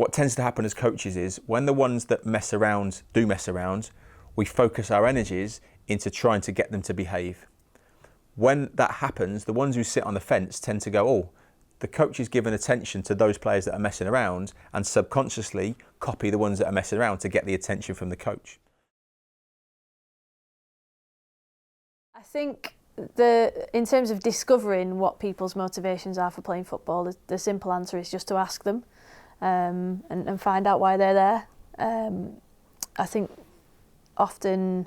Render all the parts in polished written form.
what tends to happen as coaches is when the ones that mess around, we focus our energies into trying to get them to behave. When that happens, the ones who sit on the fence tend to go, oh, the coach is giving attention to those players that are messing around, and subconsciously copy the ones that are messing around to get the attention from the coach. I think in terms of discovering what people's motivations are for playing football, the simple answer is just to ask them and find out why they're there. I think often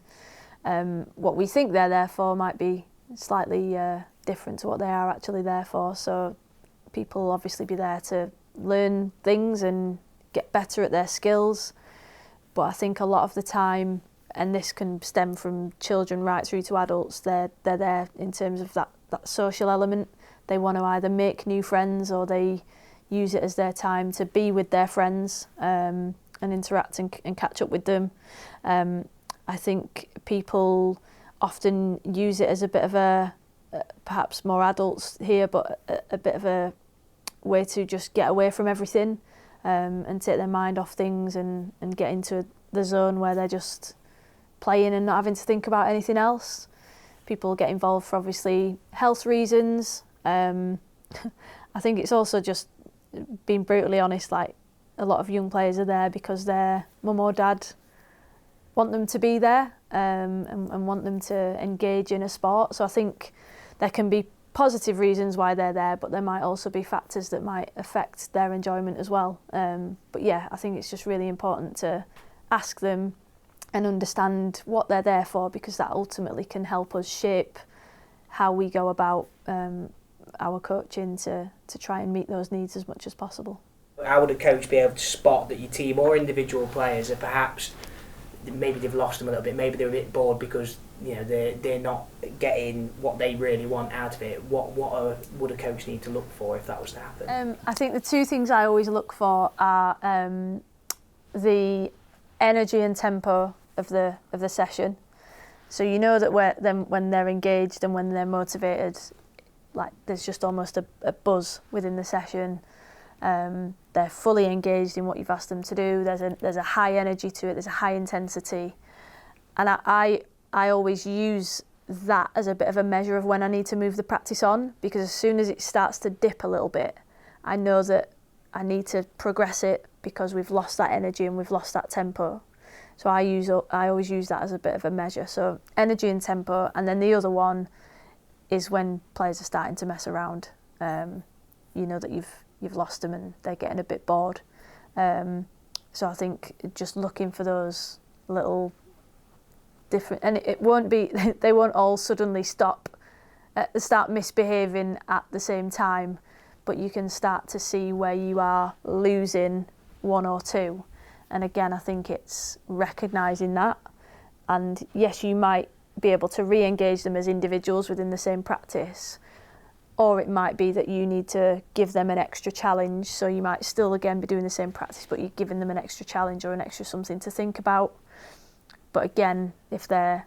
what we think they're there for might be slightly different to what they are actually there for. So people will obviously be there to learn things and get better at their skills. But I think a lot of the time, and this can stem from children right through to adults, they're there in terms of that social element. They want to either make new friends or they use it as their time to be with their friends and interact and catch up with them. I think people often use it as a bit of a, perhaps more adults here, but a bit of a way to just get away from everything and take their mind off things and get into the zone where they're just playing and not having to think about anything else. People get involved for obviously health reasons. I think it's also just being brutally honest, like a lot of young players are there because their mum or dad want them to be there and want them to engage in a sport. So I think there can be positive reasons why they're there, but there might also be factors that might affect their enjoyment as well. But yeah, I think it's just really important to ask them and understand what they're there for, because that ultimately can help us shape how we go about our coaching to try and meet those needs as much as possible. How would a coach be able to spot that your team or individual players are perhaps, maybe they've lost them a little bit, maybe they're a bit bored because they're not getting what they really want out of it? What would a coach need to look for if that was to happen? I think the two things I always look for are the energy and tempo of the session. So you know that when they're engaged and when they're motivated, like there's just almost a buzz within the session. They're fully engaged in what you've asked them to do. There's a high energy to it. There's a high intensity, and I always use that as a bit of a measure of when I need to move the practice on, because as soon as it starts to dip a little bit, I know that I need to progress it because we've lost that energy and we've lost that tempo. So I always use that as a bit of a measure. So energy and tempo, and then the other one is when players are starting to mess around. You know that you've lost them and they're getting a bit bored. So I think just looking for those little different, and it won't be, they won't all suddenly start misbehaving at the same time, but you can start to see where you are losing one or two. And again, I think it's recognising that. And yes, you might be able to re-engage them as individuals within the same practice, or it might be that you need to give them an extra challenge. So you might still again be doing the same practice, but you're giving them an extra challenge or an extra something to think about. But again, if they're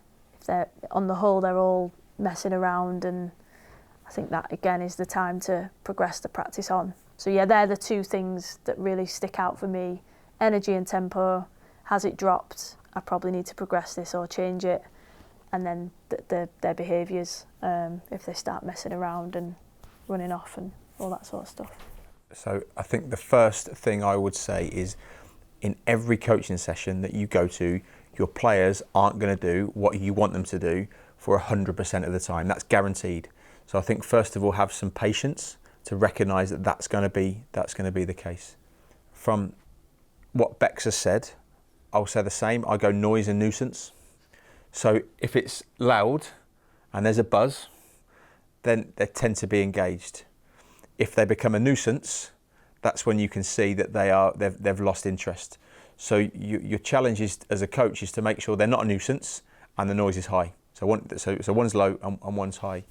on the whole, they're all messing around, and I think that again is the time to progress the practice on. So yeah, they're the two things that really stick out for me. Energy and tempo. Has it dropped? I probably need to progress this or change it. And then their behaviours, if they start messing around and running off and all that sort of stuff. So I think the first thing I would say is, in every coaching session that you go to, your players aren't going to do what you want them to do for 100% of the time. That's guaranteed. So I think first of all, have some patience to recognise that that's going to be the case. From what Bex has said, I'll say the same. I go noise and nuisance. So if it's loud and there's a buzz, then they tend to be engaged. If they become a nuisance, that's when you can see that they've lost interest. So your challenge is, as a coach, is to make sure they're not a nuisance and the noise is high. So one's low and one's high.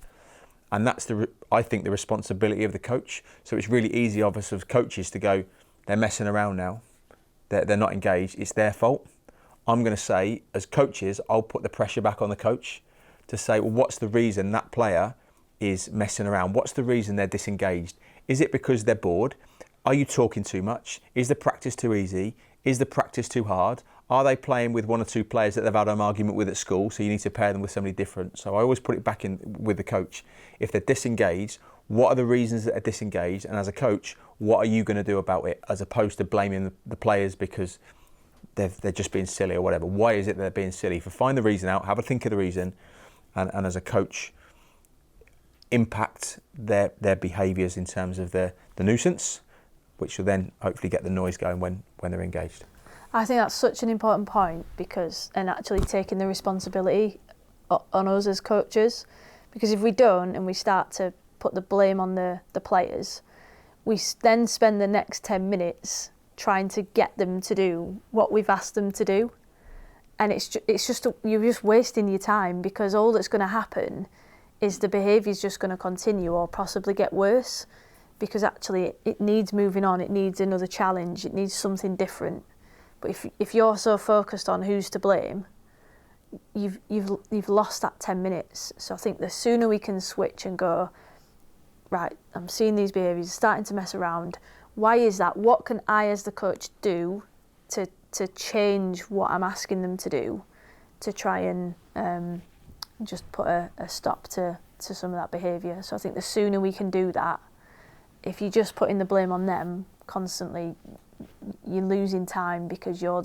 And that's I think the responsibility of the coach. So it's really easy of us as coaches to go, they're messing around now. They're not engaged. It's their fault. I'm going to say, as coaches, I'll put the pressure back on the coach to say, well, what's the reason that player is messing around? What's the reason they're disengaged? Is it because they're bored? Are you talking too much? Is the practice too easy? Is the practice too hard? Are they playing with one or two players that they've had an argument with at school, so you need to pair them with somebody different? So I always put it back in with the coach. If they're disengaged, what are the reasons that they're disengaged? And as a coach, what are you going to do about it, as opposed to blaming the players because they're just being silly or whatever? Why is it they're being silly? If you find the reason out, have a think of the reason, and as a coach, impact their behaviours in terms of the nuisance, which will then hopefully get the noise going when they're engaged. I think that's such an important point, and actually taking the responsibility on us as coaches, because if we don't and we start to put the blame on the players, we then spend the next 10 minutes trying to get them to do what we've asked them to do, and you're just wasting your time, because all that's going to happen is the behaviour is just going to continue or possibly get worse, because actually it needs moving on, it needs another challenge, it needs something different. But if you're so focused on who's to blame, you've lost that 10 minutes. So I think the sooner we can switch and go, right, I'm seeing these behaviours starting to mess around. Why is that? What can I as the coach do to change what I'm asking them to do, to try and just put a stop to some of that behaviour? So I think the sooner we can do that, if you're just putting the blame on them constantly, you're losing time, because you're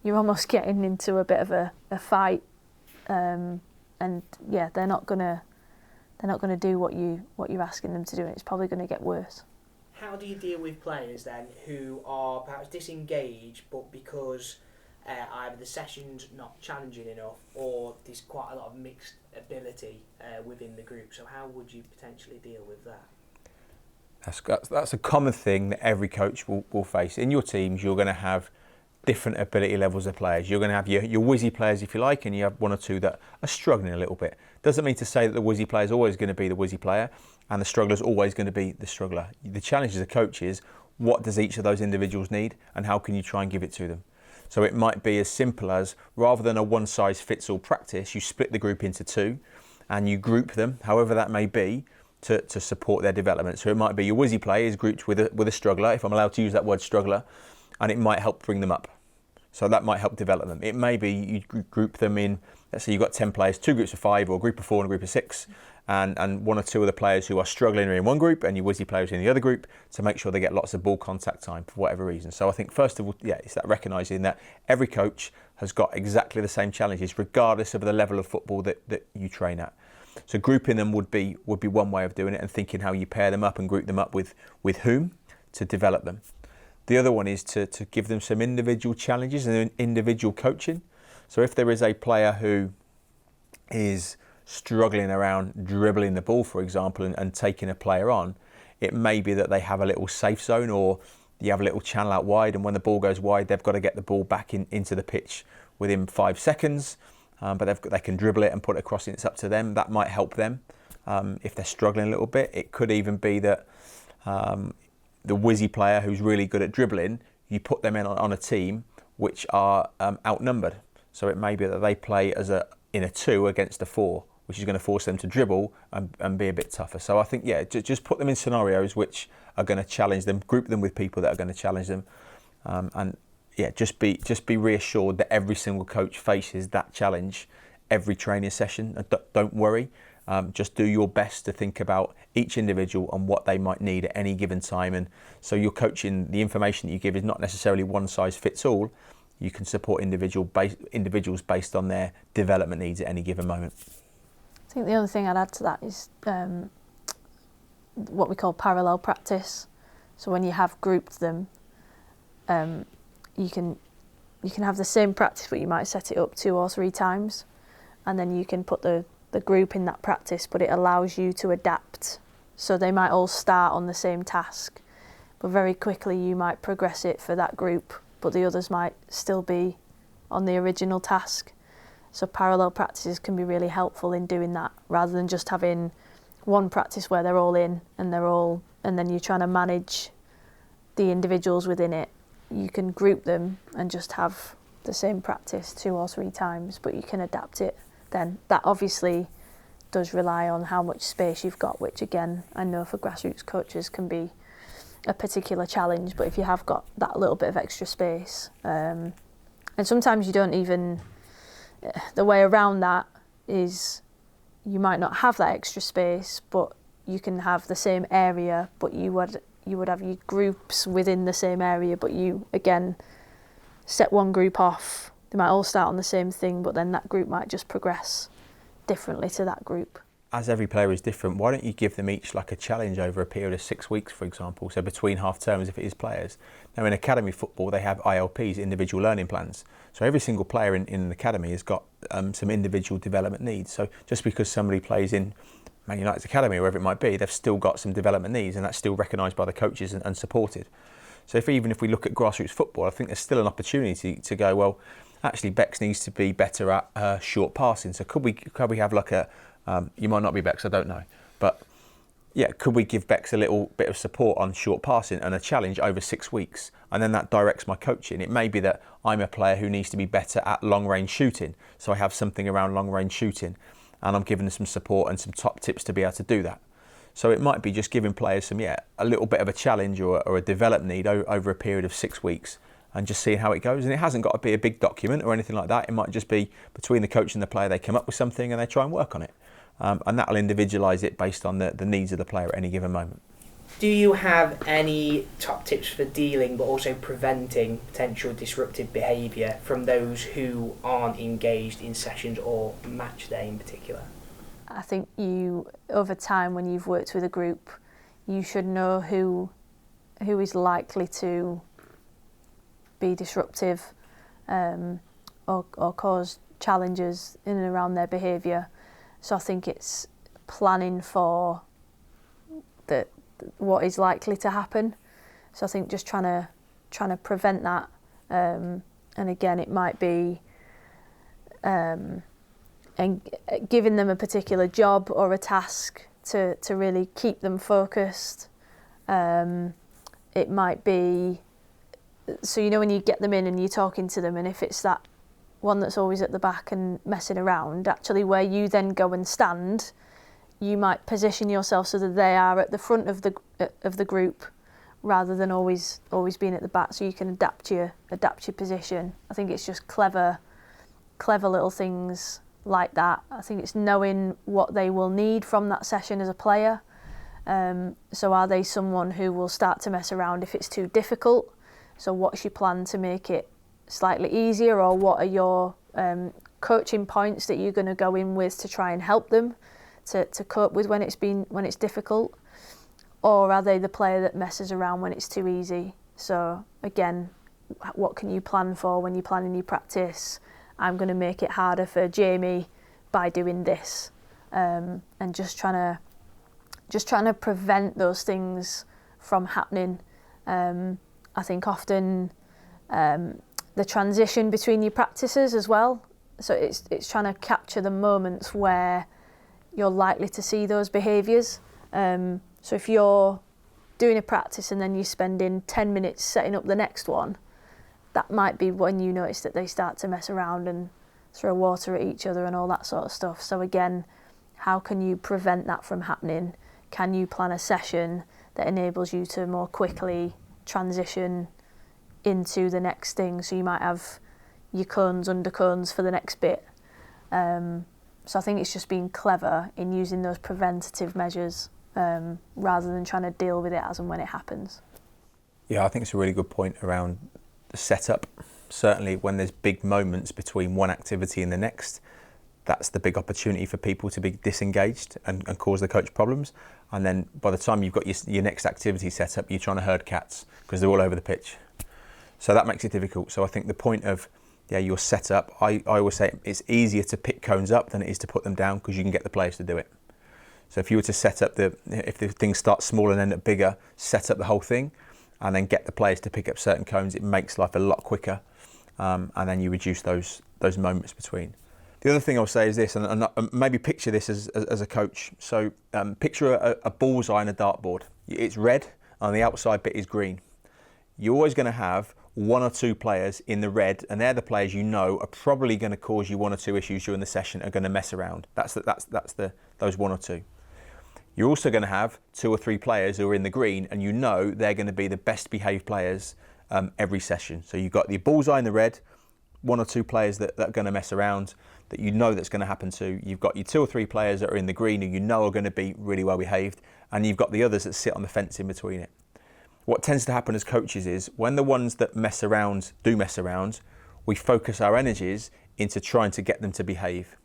almost getting into a bit of a fight, and yeah, they're not gonna do what you're asking them to do, and it's probably going to get worse. How do you deal with players then who are perhaps disengaged, but because either the session's not challenging enough, or there's quite a lot of mixed ability within the group? So how would you potentially deal with that? That's a common thing that every coach will face. In your teams, you're going to have different ability levels of players. You're going to have your whizzy players, if you like, and you have one or two that are struggling a little bit. Doesn't mean to say that the whizzy player is always going to be the whizzy player and the struggler is always going to be the struggler. The challenge as a coach is, what does each of those individuals need, and how can you try and give it to them? So it might be as simple as, rather than a one-size-fits-all practice, you split the group into two and you group them, however that may be, to support their development. So it might be your whizzy player is grouped with a struggler, if I'm allowed to use that word, struggler, and it might help bring them up. So that might help develop them. It may be you group them in, let's say you've got 10 players, 2 groups of 5, or a group of 4 and a group of 6, and 1 or 2 of the players who are struggling are in one group and your whizzy players are in the other group, to make sure they get lots of ball contact time for whatever reason. So I think first of all, yeah, it's that recognising that every coach has got exactly the same challenges, regardless of the level of football that you train at. So grouping them would be one way of doing it, and thinking how you pair them up and group them up with whom to develop them. The other one is to give them some individual challenges and individual coaching. So if there is a player who is struggling around dribbling the ball, for example, and taking a player on, it may be that they have a little safe zone, or you have a little channel out wide, and when the ball goes wide, they've got to get the ball back into the pitch within 5 seconds. But they can dribble it and put it across, and it's up to them. That might help them if they're struggling a little bit. It could even be that the whizzy player who's really good at dribbling, you put them on a team which are outnumbered. So it may be that they play in a 2 against a 4, which is going to force them to dribble and be a bit tougher. So I think, yeah, just put them in scenarios which are going to challenge them, group them with people that are going to challenge them, and yeah, just be reassured that every single coach faces that challenge every training session. Don't worry. Just do your best to think about each individual and what they might need at any given time. And so your coaching, the information that you give is not necessarily one size fits all. You can support individuals based on their development needs at any given moment. I think the other thing I'd add to that is what we call parallel practice. So when you have grouped them, you can have the same practice, but you might set it up 2 or 3 times, and then you can put the group in that practice, but it allows you to adapt. So they might all start on the same task, but very quickly you might progress it for that group, but the others might still be on the original task. So parallel practices can be really helpful in doing that, rather than just having one practice where they're all in and then you're trying to manage the individuals within it. You can group them and just have the same practice 2 or 3 times, but you can adapt it then. That obviously does rely on how much space you've got, which again, I know for grassroots coaches can be a particular challenge, but if you have got that little bit of extra space, and sometimes you don't even, the way around that is you might not have that extra space, but you can have the same area, but you would have your groups within the same area, but you again set one group off. They might all start on the same thing, but then that group might just progress differently to that group. As every player is different, why don't you give them each like a challenge over a period of 6 weeks, for example, so between half terms if it is players. Now in academy football they have ILPs, individual learning plans, so every single player in an academy has got some individual development needs. So just because somebody plays in Man United's academy or wherever it might be, they've still got some development needs, and that's still recognised by the coaches and supported. So even if we look at grassroots football, I think there's still an opportunity to go, well, actually Bex needs to be better at short passing, so could we have like a you might not be Bex, I don't know. But yeah, could we give Bex a little bit of support on short passing and a challenge over 6 weeks? And then that directs my coaching. It may be that I'm a player who needs to be better at long range shooting. So I have something around long range shooting and I'm giving them some support and some top tips to be able to do that. So it might be just giving players a little bit of a challenge or a develop need over a period of 6 weeks and just seeing how it goes. And it hasn't got to be a big document or anything like that. It might just be between the coach and the player, they come up with something and they try and work on it. And that'll individualise it based on the needs of the player at any given moment. Do you have any top tips for dealing but also preventing potential disruptive behaviour from those who aren't engaged in sessions or match day in particular? I think you, over time when you've worked with a group, you should know who is likely to be disruptive or cause challenges in and around their behaviour. So I think it's planning for what is likely to happen. So I think just trying to prevent that. And again, it might be and giving them a particular job or a task to really keep them focused. It might be, so when you get them in and you're talking to them, and if it's that one that's always at the back and messing around, actually where you then go and stand, you might position yourself so that they are at the front of the group rather than always being at the back, so you can adapt your position. I think it's just clever little things like that. I think it's knowing what they will need from that session as a player. So are they someone who will start to mess around if it's too difficult? So what's your plan to make it slightly easier, or what are your coaching points that you're going to go in with to try and help them to cope with when it's difficult? Or are they the player that messes around when it's too easy? So again, what can you plan for when you're planning your practice? I'm going to make it harder for Jamie by doing this, and just trying to prevent those things from happening. I think often the transition between your practices as well. So it's trying to capture the moments where you're likely to see those behaviours. So if you're doing a practice and then you're spending 10 minutes setting up the next one, that might be when you notice that they start to mess around and throw water at each other and all that sort of stuff. So again, how can you prevent that from happening? Can you plan a session that enables you to more quickly transition into the next thing? So you might have your cones, undercones for the next bit. So I think it's just being clever in using those preventative measures rather than trying to deal with it as and when it happens. Yeah, I think it's a really good point around the setup. Certainly when there's big moments between one activity and the next, that's the big opportunity for people to be disengaged and cause the coach problems. And then by the time you've got your next activity set up, you're trying to herd cats because they're all over the pitch. So that makes it difficult. So I think the point of your setup, I always say it's easier to pick cones up than it is to put them down because you can get the players to do it. So if you were to set up if the things start small and end up bigger, set up the whole thing and then get the players to pick up certain cones, it makes life a lot quicker, and then you reduce those moments between. The other thing I'll say is this, and maybe picture this as a coach. So picture a bullseye on a dartboard. It's red and the outside bit is green. You're always going to have one or two players in the red, and they're the players you know are probably going to cause you one or two issues during the session, are going to mess around. That's those one or two. You're also going to have 2 or 3 players who are in the green, and you know they're going to be the best behaved players every session. So you've got the bullseye in the red, 1 or 2 players that are going to mess around, that you know that's going to happen to. You've got your 2 or 3 players that are in the green who you know are going to be really well behaved, and you've got the others that sit on the fence in between it. What tends to happen as coaches is when the ones that mess around do mess around, we focus our energies into trying to get them to behave.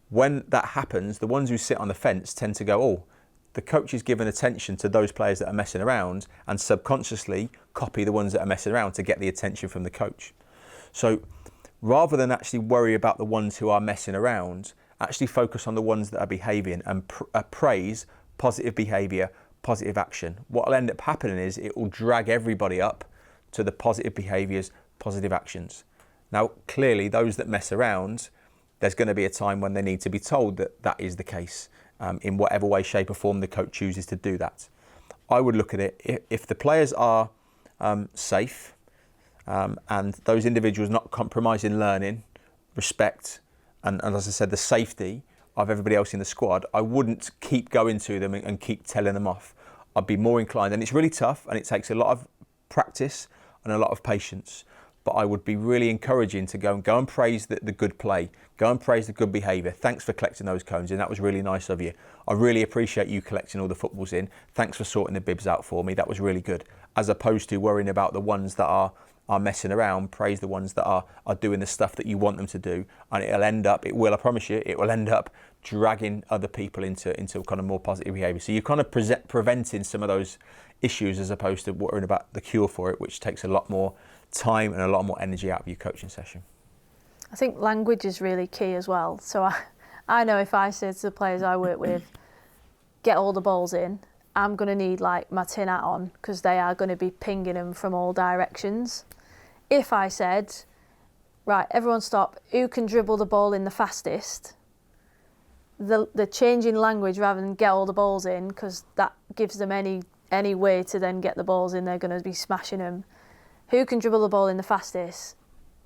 When that happens, the ones who sit on the fence tend to go, oh, the coach is giving attention to those players that are messing around, and subconsciously copy the ones that are messing around to get the attention from the coach. So rather than actually worry about the ones who are messing around, actually focus on the ones that are behaving and praise positive behaviour, positive action. What will end up happening is it will drag everybody up to the positive behaviours, positive actions. Now, clearly, those that mess around, there's going to be a time when they need to be told that that is the case, in whatever way, shape or form the coach chooses to do that. I would look at it, if the players are safe, and those individuals not compromising learning, respect, and as I said, the safety of everybody else in the squad, I wouldn't keep going to them and keep telling them off. I'd be more inclined, and it's really tough and it takes a lot of practice and a lot of patience, but I would be really encouraging to go and praise the good play, go and praise the good behaviour. Thanks for collecting those cones in, that was really nice of you. I really appreciate you collecting all the footballs in. Thanks for sorting the bibs out for me, that was really good. As opposed to worrying about the ones that are messing around, praise the ones that are doing the stuff that you want them to do, and I promise you, it will end up dragging other people into kind of more positive behaviour. So you're kind of preventing some of those issues as opposed to worrying about the cure for it, which takes a lot more time and a lot more energy out of your coaching session. I think language is really key as well. So I know if I say to the players I work with, get all the balls in, I'm going to need like my tin hat on because they are going to be pinging them from all directions. If I said, right, everyone stop, who can dribble the ball in the fastest? The change in language rather than get all the balls in, because that gives them any way to then get the balls in, they're going to be smashing them. Who can dribble the ball in the fastest?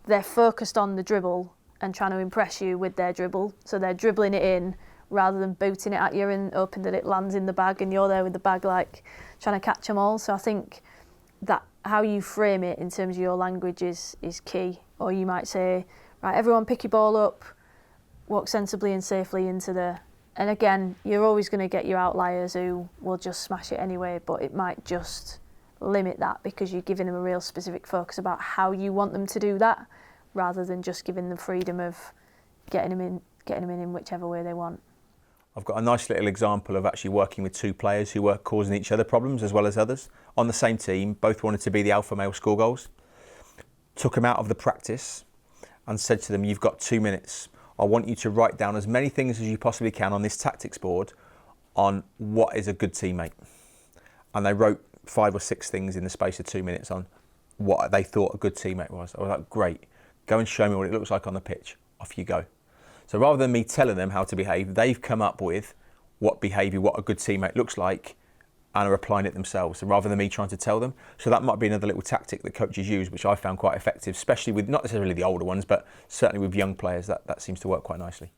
They're focused on the dribble and trying to impress you with their dribble. So they're dribbling it in rather than booting it at you and hoping that it lands in the bag and you're there with the bag like trying to catch them all. So I think that how you frame it in terms of your language is key. Or you might say, right, everyone pick your ball up, walk sensibly and safely into the... And again, you're always going to get your outliers who will just smash it anyway, but it might just limit that because you're giving them a real specific focus about how you want them to do that, rather than just giving them freedom of getting them in whichever way they want. I've got a nice little example of actually working with 2 players who were causing each other problems as well as others on the same team. Both wanted to be the alpha male, score goals. Took them out of the practice and said to them, you've got 2 minutes. I want you to write down as many things as you possibly can on this tactics board on what is a good teammate. And they wrote 5 or 6 things in the space of 2 minutes on what they thought a good teammate was. I was like, great, go and show me what it looks like on the pitch. Off you go. So rather than me telling them how to behave, they've come up with what a good teammate looks like and are applying it themselves. So rather than me trying to tell them. So that might be another little tactic that coaches use, which I found quite effective, especially with not necessarily the older ones, but certainly with young players, that seems to work quite nicely.